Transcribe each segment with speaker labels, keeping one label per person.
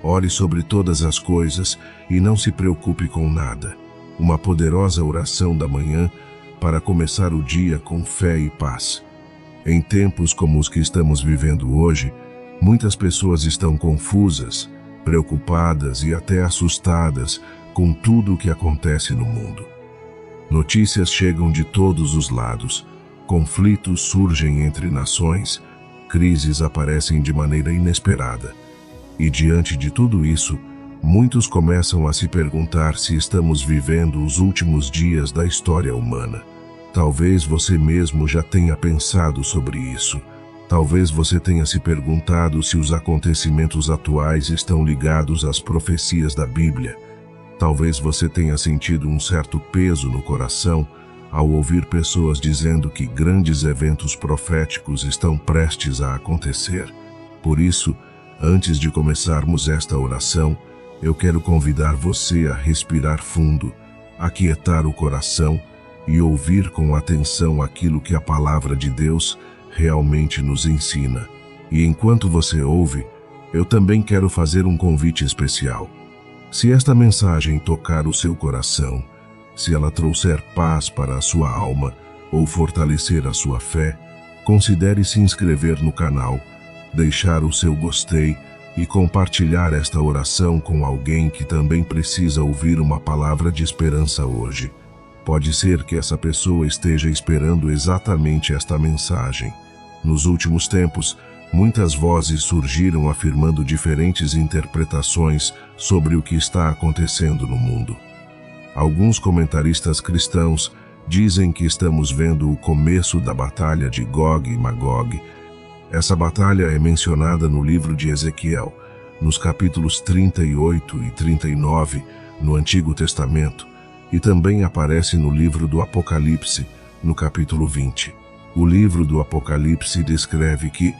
Speaker 1: Ore sobre todas as coisas e não se preocupe com nada. Uma poderosa oração da manhã para começar o dia com fé e paz. Em tempos como os que estamos vivendo hoje, muitas pessoas estão confusas, preocupadas e até assustadas com tudo o que acontece no mundo. Notícias chegam de todos os lados, conflitos surgem entre nações, crises aparecem de maneira inesperada. E diante de tudo isso, muitos começam a se perguntar se estamos vivendo os últimos dias da história humana. Talvez você mesmo já tenha pensado sobre isso. Talvez você tenha se perguntado se os acontecimentos atuais estão ligados às profecias da Bíblia. Talvez você tenha sentido um certo peso no coração ao ouvir pessoas dizendo que grandes eventos proféticos estão prestes a acontecer. Por isso, antes de começarmos esta oração, eu quero convidar você a respirar fundo, aquietar o coração e ouvir com atenção aquilo que a palavra de Deus realmente nos ensina. E enquanto você ouve, eu também quero fazer um convite especial. Se esta mensagem tocar o seu coração, se ela trouxer paz para a sua alma ou fortalecer a sua fé, considere se inscrever no canal, deixar o seu gostei e compartilhar esta oração com alguém que também precisa ouvir uma palavra de esperança hoje. Pode ser que essa pessoa esteja esperando exatamente esta mensagem. Nos últimos tempos, muitas vozes surgiram afirmando diferentes interpretações sobre o que está acontecendo no mundo. Alguns comentaristas cristãos dizem que estamos vendo o começo da batalha de Gog e Magog. Essa batalha é mencionada no livro de Ezequiel, nos capítulos 38 e 39, no Antigo Testamento, e também aparece no livro do Apocalipse, no capítulo 20. O livro do Apocalipse descreve que,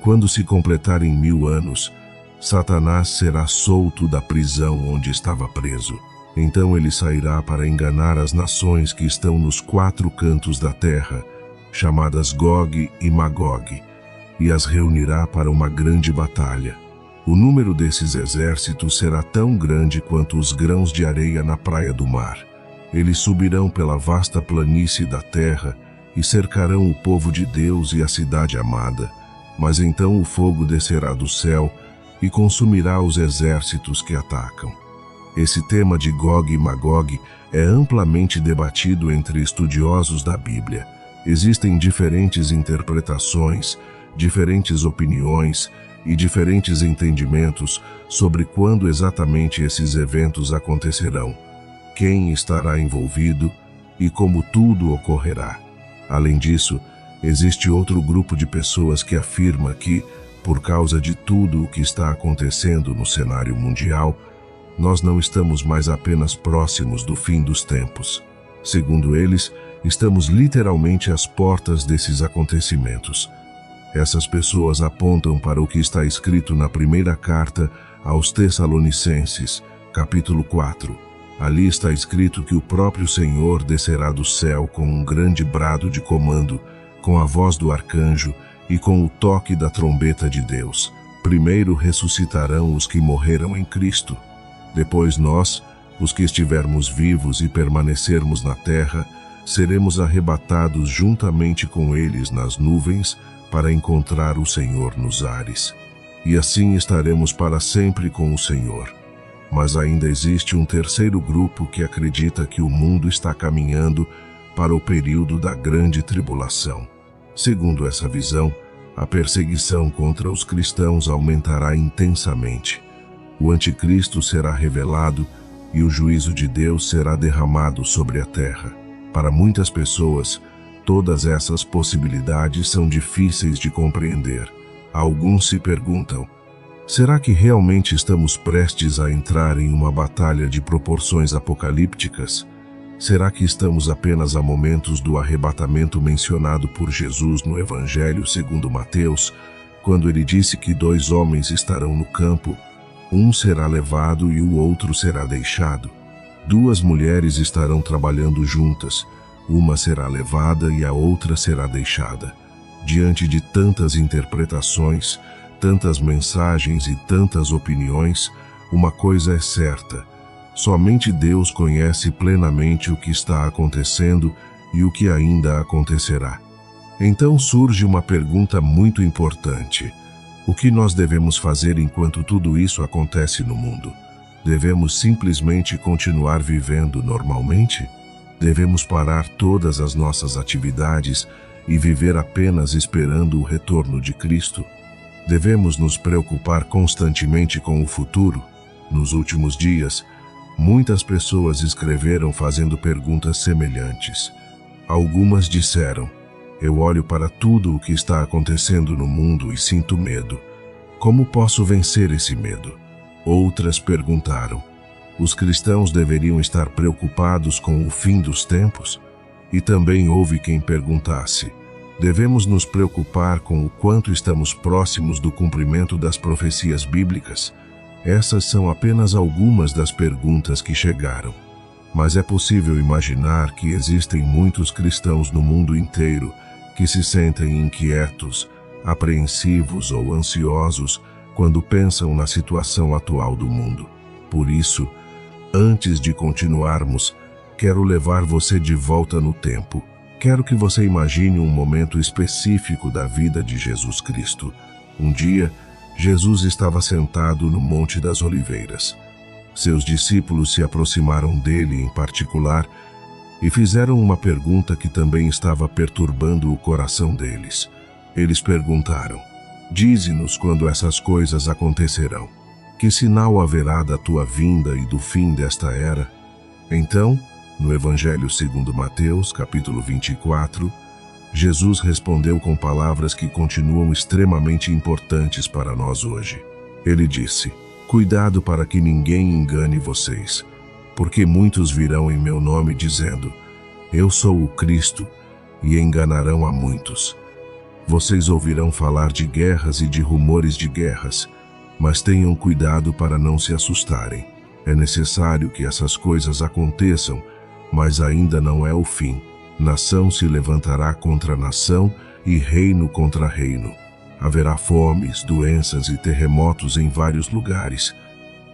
Speaker 1: quando se completarem 1000 anos, Satanás será solto da prisão onde estava preso. Então ele sairá para enganar as nações que estão nos 4 cantos da terra, chamadas Gog e Magog, e as reunirá para uma grande batalha. O número desses exércitos será tão grande quanto os grãos de areia na praia do mar. Eles subirão pela vasta planície da terra e cercarão o povo de Deus e a cidade amada. Mas então o fogo descerá do céu e consumirá os exércitos que atacam. Esse tema de Gog e Magog é amplamente debatido entre estudiosos da Bíblia. Existem diferentes interpretações, diferentes opiniões e diferentes entendimentos sobre quando exatamente esses eventos acontecerão, quem estará envolvido e como tudo ocorrerá. Além disso, existe outro grupo de pessoas que afirma que, por causa de tudo o que está acontecendo no cenário mundial, nós não estamos mais apenas próximos do fim dos tempos. Segundo eles, estamos literalmente às portas desses acontecimentos. Essas pessoas apontam para o que está escrito na primeira carta aos Tessalonicenses, capítulo 4. Ali está escrito que o próprio Senhor descerá do céu com um grande brado de comando, com a voz do arcanjo e com o toque da trombeta de Deus. Primeiro ressuscitarão os que morreram em Cristo. Depois nós, os que estivermos vivos e permanecermos na terra, seremos arrebatados juntamente com eles nas nuvens para encontrar o Senhor nos ares. E assim estaremos para sempre com o Senhor. Mas ainda existe um terceiro grupo que acredita que o mundo está caminhando para o período da grande tribulação. Segundo essa visão, a perseguição contra os cristãos aumentará intensamente. O anticristo será revelado e o juízo de Deus será derramado sobre a terra. Para muitas pessoas, todas essas possibilidades são difíceis de compreender. Alguns se perguntam: será que realmente estamos prestes a entrar em uma batalha de proporções apocalípticas? Será que estamos apenas a momentos do arrebatamento mencionado por Jesus no Evangelho segundo Mateus, quando ele disse que 2 homens estarão no campo, um será levado e o outro será deixado? 2 mulheres estarão trabalhando juntas, uma será levada e a outra será deixada. Diante de tantas interpretações, tantas mensagens e tantas opiniões, uma coisa é certa: somente Deus conhece plenamente o que está acontecendo e o que ainda acontecerá. Então surge uma pergunta muito importante: o que nós devemos fazer enquanto tudo isso acontece no mundo? Devemos simplesmente continuar vivendo normalmente? Devemos parar todas as nossas atividades e viver apenas esperando o retorno de Cristo? Devemos nos preocupar constantemente com o futuro? Nos últimos dias, muitas pessoas escreveram fazendo perguntas semelhantes. Algumas disseram: eu olho para tudo o que está acontecendo no mundo e sinto medo. Como posso vencer esse medo? Outras perguntaram: os cristãos deveriam estar preocupados com o fim dos tempos? E também houve quem perguntasse: devemos nos preocupar com o quanto estamos próximos do cumprimento das profecias bíblicas? Essas são apenas algumas das perguntas que chegaram. Mas é possível imaginar que existem muitos cristãos no mundo inteiro que se sentem inquietos, apreensivos ou ansiosos quando pensam na situação atual do mundo. Por isso, antes de continuarmos, quero levar você de volta no tempo. Quero que você imagine um momento específico da vida de Jesus Cristo. Um dia, Jesus estava sentado no Monte das Oliveiras. Seus discípulos se aproximaram dele em particular e fizeram uma pergunta que também estava perturbando o coração deles. Eles perguntaram: dize-nos quando essas coisas acontecerão. Que sinal haverá da tua vinda e do fim desta era? Então, no Evangelho segundo Mateus, capítulo 24, Jesus respondeu com palavras que continuam extremamente importantes para nós hoje. Ele disse: cuidado para que ninguém engane vocês, porque muitos virão em meu nome dizendo: eu sou o Cristo, e enganarão a muitos. Vocês ouvirão falar de guerras e de rumores de guerras, mas tenham cuidado para não se assustarem. É necessário que essas coisas aconteçam, mas ainda não é o fim. Nação se levantará contra nação e reino contra reino. Haverá fomes, doenças e terremotos em vários lugares.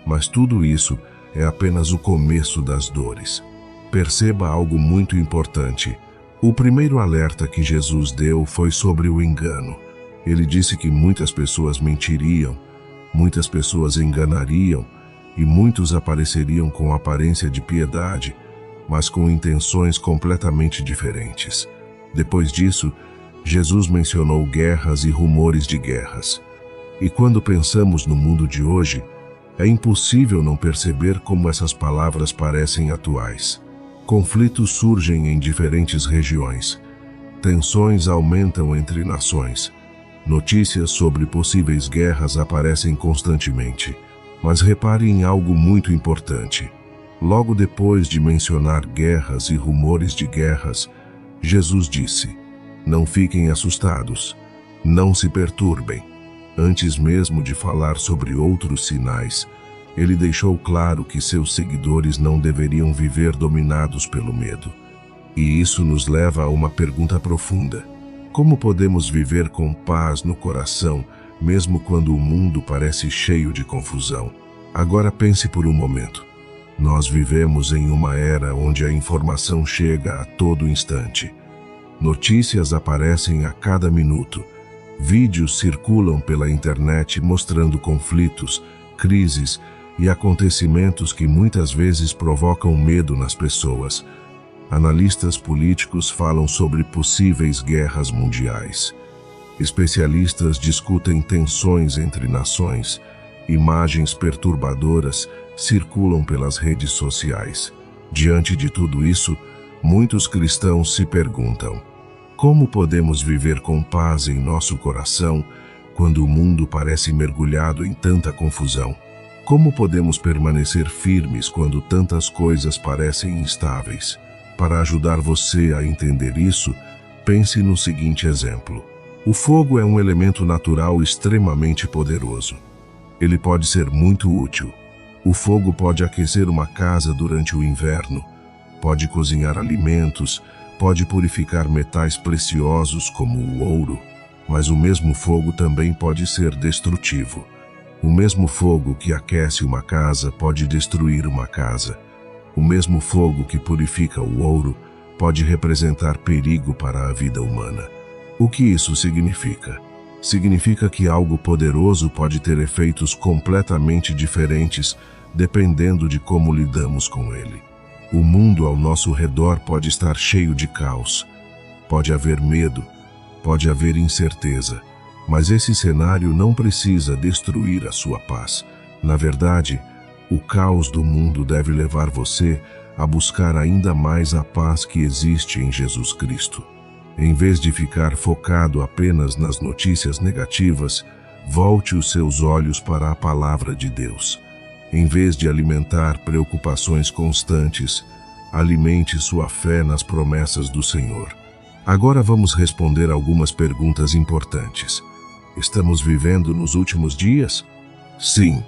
Speaker 1: Mas tudo isso é apenas o começo das dores. Perceba algo muito importante. O primeiro alerta que Jesus deu foi sobre o engano. Ele disse que muitas pessoas mentiriam, muitas pessoas enganariam e muitos apareceriam com aparência de piedade, mas com intenções completamente diferentes. Depois disso, Jesus mencionou guerras e rumores de guerras. E quando pensamos no mundo de hoje, é impossível não perceber como essas palavras parecem atuais. Conflitos surgem em diferentes regiões. Tensões aumentam entre nações. Notícias sobre possíveis guerras aparecem constantemente. Mas repare em algo muito importante. Logo depois de mencionar guerras e rumores de guerras, Jesus disse: não fiquem assustados, não se perturbem. Antes mesmo de falar sobre outros sinais, ele deixou claro que seus seguidores não deveriam viver dominados pelo medo. E isso nos leva a uma pergunta profunda: como podemos viver com paz no coração, mesmo quando o mundo parece cheio de confusão? Agora pense por um momento. Nós vivemos em uma era onde a informação chega a todo instante. Notícias aparecem a cada minuto. Vídeos circulam pela internet mostrando conflitos, crises e acontecimentos que muitas vezes provocam medo nas pessoas. Analistas políticos falam sobre possíveis guerras mundiais. Especialistas discutem tensões entre nações. Imagens perturbadoras circulam pelas redes sociais. Diante de tudo isso, muitos cristãos se perguntam: como podemos viver com paz em nosso coração quando o mundo parece mergulhado em tanta confusão? Como podemos permanecer firmes quando tantas coisas parecem instáveis? Para ajudar você a entender isso, pense no seguinte exemplo. O fogo é um elemento natural extremamente poderoso. Ele pode ser muito útil. O fogo pode aquecer uma casa durante o inverno, pode cozinhar alimentos, pode purificar metais preciosos como o ouro, mas o mesmo fogo também pode ser destrutivo. O mesmo fogo que aquece uma casa pode destruir uma casa. O mesmo fogo que purifica o ouro pode representar perigo para a vida humana. O que isso significa? Significa que algo poderoso pode ter efeitos completamente diferentes dependendo de como lidamos com ele. O mundo ao nosso redor pode estar cheio de caos. Pode haver medo, pode haver incerteza, mas esse cenário não precisa destruir a sua paz. Na verdade, o caos do mundo deve levar você a buscar ainda mais a paz que existe em Jesus Cristo. Em vez de ficar focado apenas nas notícias negativas, volte os seus olhos para a palavra de Deus. Em vez de alimentar preocupações constantes, alimente sua fé nas promessas do Senhor. Agora vamos responder algumas perguntas importantes. Estamos vivendo nos últimos dias? Sim.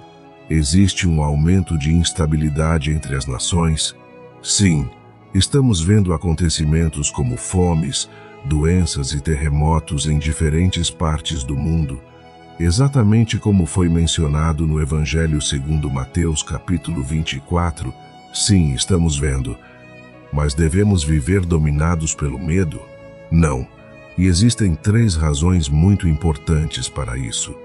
Speaker 1: Existe um aumento de instabilidade entre as nações? Sim. Estamos vendo acontecimentos como fomes, doenças e terremotos em diferentes partes do mundo, exatamente como foi mencionado no Evangelho segundo Mateus capítulo 24. Sim, estamos vendo. Mas devemos viver dominados pelo medo? Não. E existem 3 razões muito importantes para isso.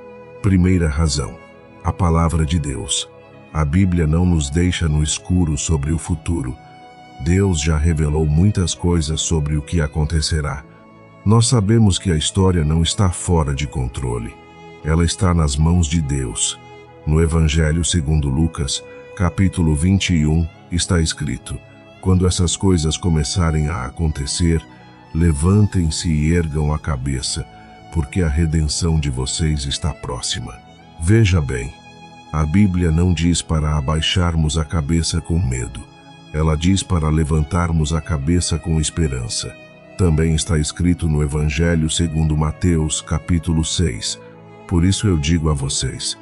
Speaker 1: Primeira razão: a palavra de Deus. A Bíblia não nos deixa no escuro sobre o futuro. Deus já revelou muitas coisas sobre o que acontecerá. Nós sabemos que a história não está fora de controle. Ela está nas mãos de Deus. No Evangelho segundo Lucas, capítulo 21, está escrito: quando essas coisas começarem a acontecer, levantem-se e ergam a cabeça, porque a redenção de vocês está próxima. Veja bem, a Bíblia não diz para abaixarmos a cabeça com medo. Ela diz para levantarmos a cabeça com esperança. Também está escrito no Evangelho segundo Mateus, capítulo 6. Por isso eu digo a vocês,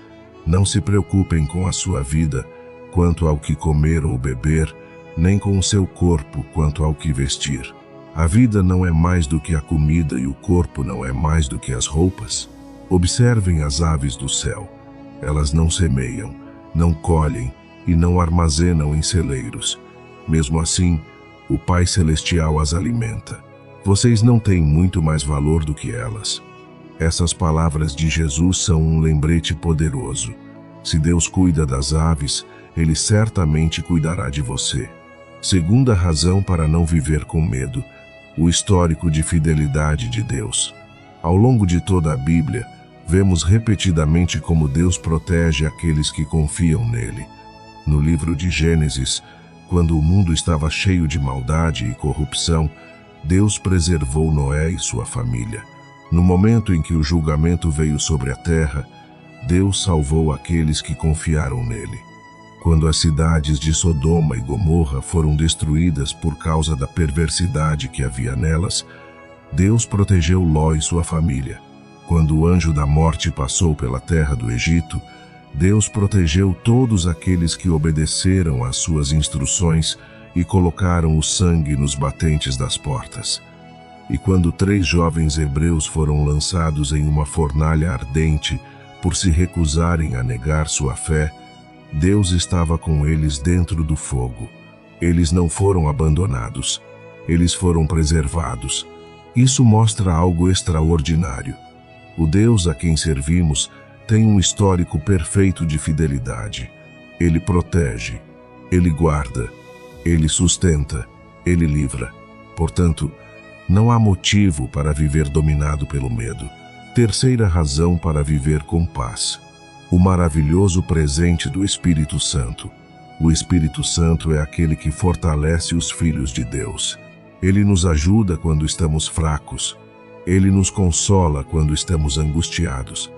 Speaker 1: não se preocupem com a sua vida, quanto ao que comer ou beber, nem com o seu corpo, quanto ao que vestir. A vida não é mais do que a comida e o corpo não é mais do que as roupas. Observem as aves do céu. Elas não semeiam, não colhem e não armazenam em celeiros. Mesmo assim, o Pai Celestial as alimenta. Vocês não têm muito mais valor do que elas. Essas palavras de Jesus são um lembrete poderoso. Se Deus cuida das aves, Ele certamente cuidará de você. Segunda razão para não viver com medo: o histórico de fidelidade de Deus. Ao longo de toda a Bíblia, vemos repetidamente como Deus protege aqueles que confiam nele. No livro de Gênesis, quando o mundo estava cheio de maldade e corrupção, Deus preservou Noé e sua família. No momento em que o julgamento veio sobre a terra, Deus salvou aqueles que confiaram nele. Quando as cidades de Sodoma e Gomorra foram destruídas por causa da perversidade que havia nelas, Deus protegeu Ló e sua família. Quando o anjo da morte passou pela terra do Egito, Deus protegeu todos aqueles que obedeceram às suas instruções e colocaram o sangue nos batentes das portas. E quando 3 jovens hebreus foram lançados em uma fornalha ardente por se recusarem a negar sua fé, Deus estava com eles dentro do fogo. Eles não foram abandonados. Eles foram preservados. Isso mostra algo extraordinário. O Deus a quem servimos tem um histórico perfeito de fidelidade. Ele protege, Ele guarda, Ele sustenta, Ele livra. Portanto, não há motivo para viver dominado pelo medo. Terceira razão para viver com paz: o maravilhoso presente do Espírito Santo. O Espírito Santo é aquele que fortalece os filhos de Deus. Ele nos ajuda quando estamos fracos. Ele nos consola quando estamos angustiados.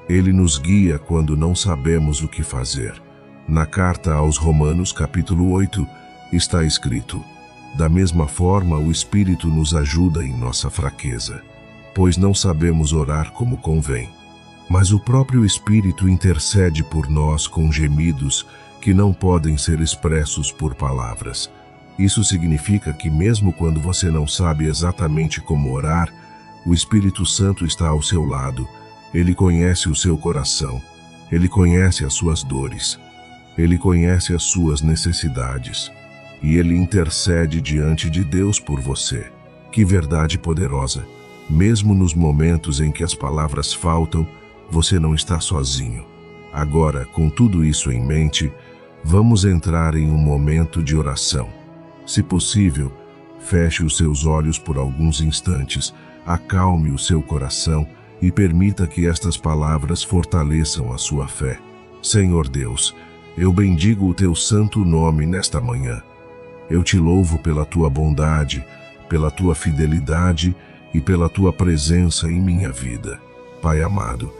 Speaker 1: Ele nos guia quando não sabemos o que fazer. Na carta aos Romanos, capítulo 8, está escrito: da mesma forma, o Espírito nos ajuda em nossa fraqueza, pois não sabemos orar como convém. Mas o próprio Espírito intercede por nós com gemidos que não podem ser expressos por palavras. Isso significa que mesmo quando você não sabe exatamente como orar, o Espírito Santo está ao seu lado. Ele conhece o seu coração. Ele conhece as suas dores. Ele conhece as suas necessidades. E Ele intercede diante de Deus por você. Que verdade poderosa! Mesmo nos momentos em que as palavras faltam, você não está sozinho. Agora, com tudo isso em mente, vamos entrar em um momento de oração. Se possível, feche os seus olhos por alguns instantes, acalme o seu coração e permita que estas palavras fortaleçam a sua fé. Senhor Deus, eu bendigo o teu santo nome nesta manhã. Eu te louvo pela tua bondade, pela tua fidelidade e pela tua presença em minha vida. Pai amado,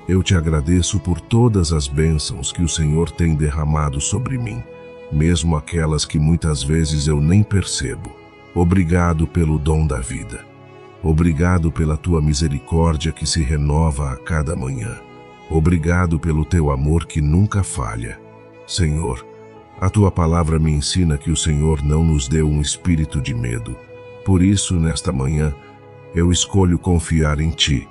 Speaker 1: eu te agradeço por todas as bênçãos que o Senhor tem derramado sobre mim, mesmo aquelas que muitas vezes eu nem percebo. Obrigado pelo dom da vida. Obrigado pela tua misericórdia que se renova a cada manhã. Obrigado pelo teu amor que nunca falha. Senhor, a tua palavra me ensina que o Senhor não nos deu um espírito de medo. Por isso, nesta manhã, eu escolho confiar em ti.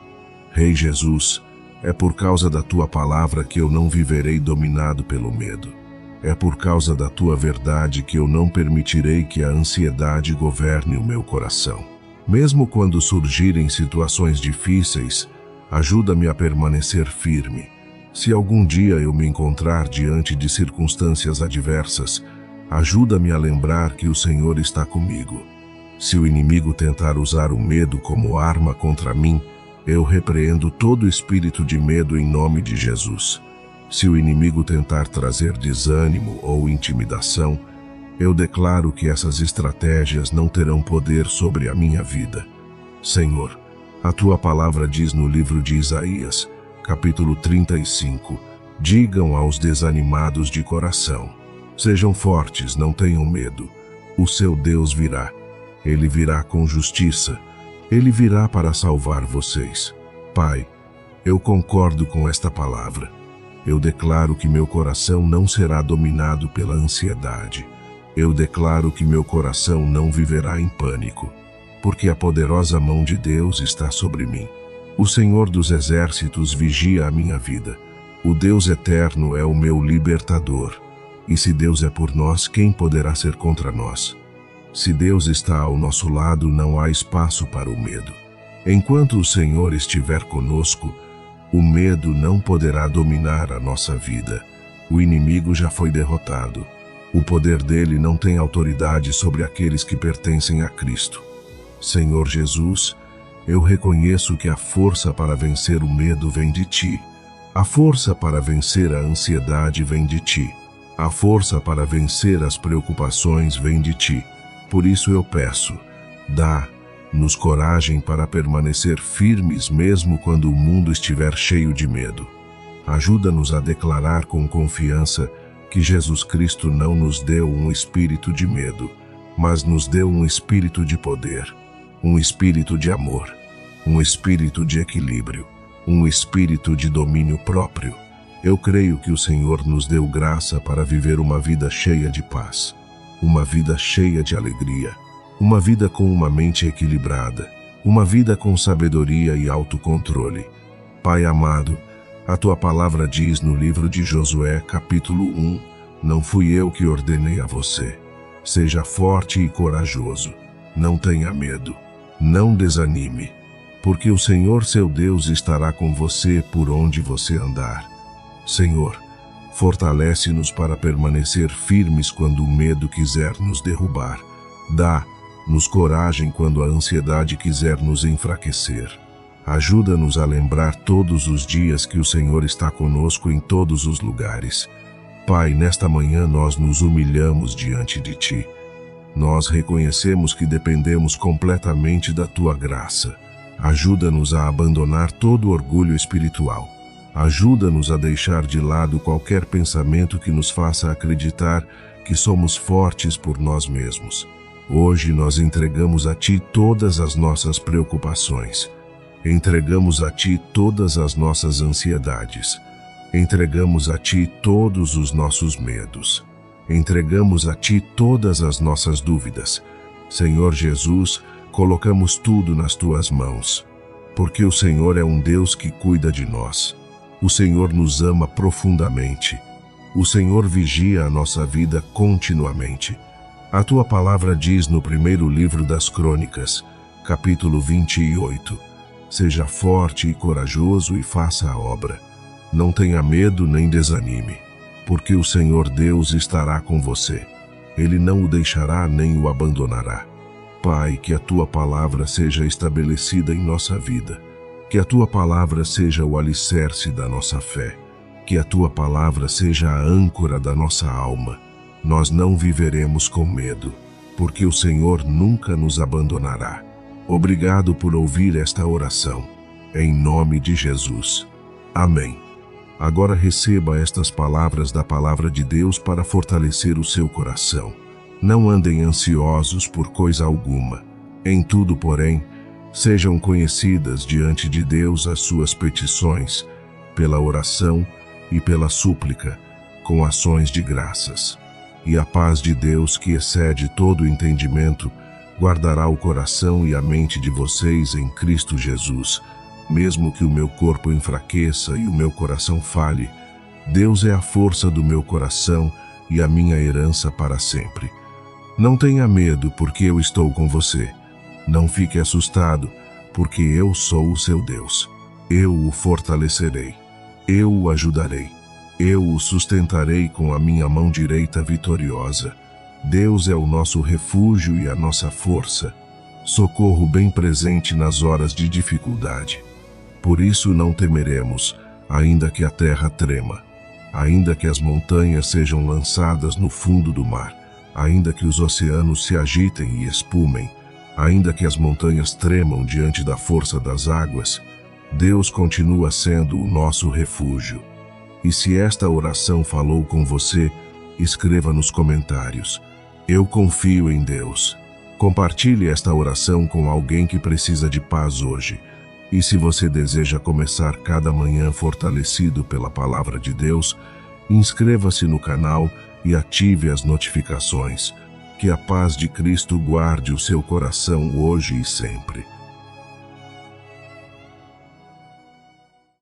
Speaker 1: Rei Jesus, é por causa da tua palavra que eu não viverei dominado pelo medo. É por causa da tua verdade que eu não permitirei que a ansiedade governe o meu coração. Mesmo quando surgirem situações difíceis, ajuda-me a permanecer firme. Se algum dia eu me encontrar diante de circunstâncias adversas, ajuda-me a lembrar que o Senhor está comigo. Se o inimigo tentar usar o medo como arma contra mim, eu repreendo todo espírito de medo em nome de Jesus. Se o inimigo tentar trazer desânimo ou intimidação, eu declaro que essas estratégias não terão poder sobre a minha vida. Senhor, a tua palavra diz no livro de Isaías, capítulo 35, digam aos desanimados de coração, sejam fortes, não tenham medo, o seu Deus virá. Ele virá com justiça. Ele virá para salvar vocês. Pai, eu concordo com esta palavra. Eu declaro que meu coração não será dominado pela ansiedade. Eu declaro que meu coração não viverá em pânico, porque a poderosa mão de Deus está sobre mim. O Senhor dos Exércitos vigia a minha vida. O Deus eterno é o meu libertador. E se Deus é por nós, quem poderá ser contra nós? Se Deus está ao nosso lado, não há espaço para o medo. Enquanto o Senhor estiver conosco, o medo não poderá dominar a nossa vida. O inimigo já foi derrotado. O poder dele não tem autoridade sobre aqueles que pertencem a Cristo. Senhor Jesus, eu reconheço que a força para vencer o medo vem de ti. A força para vencer a ansiedade vem de ti. A força para vencer as preocupações vem de ti. Por isso eu peço, dá-nos coragem para permanecer firmes mesmo quando o mundo estiver cheio de medo. Ajuda-nos a declarar com confiança que Jesus Cristo não nos deu um espírito de medo, mas nos deu um espírito de poder, um espírito de amor, um espírito de equilíbrio, um espírito de domínio próprio. Eu creio que o Senhor nos deu graça para viver uma vida cheia de paz, uma vida cheia de alegria, uma vida com uma mente equilibrada, uma vida com sabedoria e autocontrole. Pai amado, a tua palavra diz no livro de Josué, capítulo 1, não fui eu que ordenei a você. Seja forte e corajoso, não tenha medo, não desanime, porque o Senhor seu Deus estará com você por onde você andar. Senhor, fortalece-nos para permanecer firmes quando o medo quiser nos derrubar. Dá-nos coragem quando a ansiedade quiser nos enfraquecer. Ajuda-nos a lembrar todos os dias que o Senhor está conosco em todos os lugares. Pai, nesta manhã nós nos humilhamos diante de Ti. Nós reconhecemos que dependemos completamente da Tua graça. Ajuda-nos a abandonar todo orgulho espiritual. Ajuda-nos a deixar de lado qualquer pensamento que nos faça acreditar que somos fortes por nós mesmos. Hoje nós entregamos a Ti todas as nossas preocupações. Entregamos a Ti todas as nossas ansiedades. Entregamos a Ti todos os nossos medos. Entregamos a Ti todas as nossas dúvidas. Senhor Jesus, colocamos tudo nas Tuas mãos, porque o Senhor é um Deus que cuida de nós. O Senhor nos ama profundamente. O Senhor vigia a nossa vida continuamente. A tua palavra diz no primeiro livro das Crônicas, capítulo 28, seja forte e corajoso e faça a obra. Não tenha medo nem desanime, porque o Senhor Deus estará com você. Ele não o deixará nem o abandonará. Pai, que a tua palavra seja estabelecida em nossa vida. Que a tua palavra seja o alicerce da nossa fé. Que a tua palavra seja a âncora da nossa alma. Nós não viveremos com medo, porque o Senhor nunca nos abandonará. Obrigado por ouvir esta oração. Em nome de Jesus. Amém. Agora receba estas palavras da palavra de Deus para fortalecer o seu coração. Não andem ansiosos por coisa alguma. Em tudo, porém, sejam conhecidas diante de Deus as suas petições, pela oração e pela súplica, com ações de graças. E a paz de Deus, que excede todo o entendimento, guardará o coração e a mente de vocês em Cristo Jesus. Mesmo que o meu corpo enfraqueça e o meu coração falhe, Deus é a força do meu coração e a minha herança para sempre. Não tenha medo, porque eu estou com você. Não fique assustado, porque eu sou o seu Deus. Eu o fortalecerei. Eu o ajudarei. Eu o sustentarei com a minha mão direita vitoriosa. Deus é o nosso refúgio e a nossa força, socorro bem presente nas horas de dificuldade. Por isso não temeremos, ainda que a terra trema, ainda que as montanhas sejam lançadas no fundo do mar, ainda que os oceanos se agitem e espumem, ainda que as montanhas tremam diante da força das águas, Deus continua sendo o nosso refúgio. E se esta oração falou com você, escreva nos comentários: eu confio em Deus. Compartilhe esta oração com alguém que precisa de paz hoje. E se você deseja começar cada manhã fortalecido pela palavra de Deus, inscreva-se no canal e ative as notificações. Que a paz de Cristo guarde o seu coração hoje e sempre.